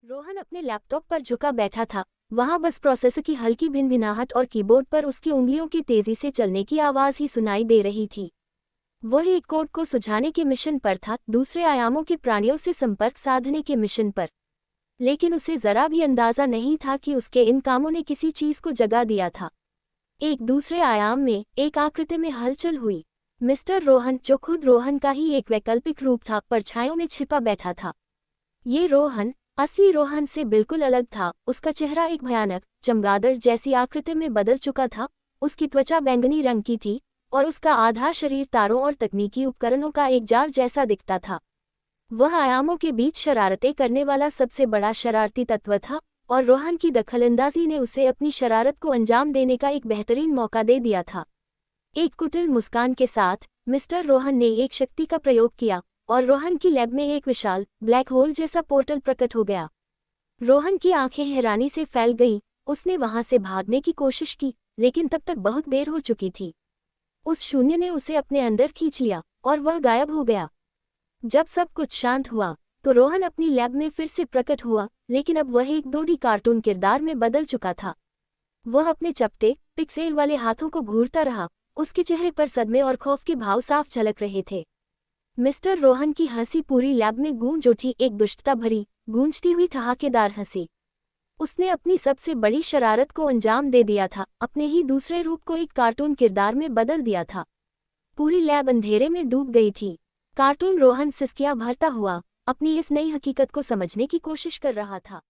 रोहन अपने लैपटॉप पर झुका बैठा था। वहां बस प्रोसेसर की हल्की भिनभिनाहट और कीबोर्ड पर उसकी उंगलियों की तेजी से चलने की आवाज ही सुनाई दे रही थी। वह एक कोड को सुझाने के मिशन पर था, दूसरे आयामों के प्राणियों से संपर्क साधने के मिशन पर। लेकिन उसे जरा भी अंदाजा नहीं था कि उसके इन कामों ने किसी चीज को जगा दिया था। एक दूसरे आयाम में एक आकृति में हलचल हुई। मिस्टर रोहन, जो खुद रोहन का ही एक वैकल्पिक रूप था, परछाइयों में छिपा बैठा था। ये रोहन असली रोहन से बिल्कुल अलग था। उसका चेहरा एक भयानक चमगादड़ जैसी आकृति में बदल चुका था। उसकी त्वचा बैंगनी रंग की थी और उसका आधा शरीर तारों और तकनीकी उपकरणों का एक जाल जैसा दिखता था। वह आयामों के बीच शरारतें करने वाला सबसे बड़ा शरारती तत्व था और रोहन की दखलंदाजी ने उसे अपनी शरारत को अंजाम देने का एक बेहतरीन मौका दे दिया था। एक कुटिल मुस्कान के साथ मिस्टर रोहन ने एक शक्ति का प्रयोग किया और रोहन की लैब में एक विशाल ब्लैक होल जैसा पोर्टल प्रकट हो गया। रोहन की आंखें हैरानी से फैल गईं। उसने वहां से भागने की कोशिश की, लेकिन तब तक बहुत देर हो चुकी थी। उस शून्य ने उसे अपने अंदर खींच लिया और वह गायब हो गया। जब सब कुछ शांत हुआ तो रोहन अपनी लैब में फिर से प्रकट हुआ, लेकिन अब वह एक 2D कार्टून किरदार में बदल चुका था। वह अपने चपटे पिक्सेल वाले हाथों को घूरता रहा। उसके चेहरे पर सदमे और खौफ के भाव साफ झलक रहे थे। मिस्टर रोहन की हंसी पूरी लैब में गूंज उठी, एक दुष्टता भरी गूंजती हुई ठहाकेदार हंसी। उसने अपनी सबसे बड़ी शरारत को अंजाम दे दिया था, अपने ही दूसरे रूप को एक कार्टून किरदार में बदल दिया था। पूरी लैब अंधेरे में डूब गई थी। कार्टून रोहन सिसकियां भरता हुआ अपनी इस नई हकीकत को समझने की कोशिश कर रहा था।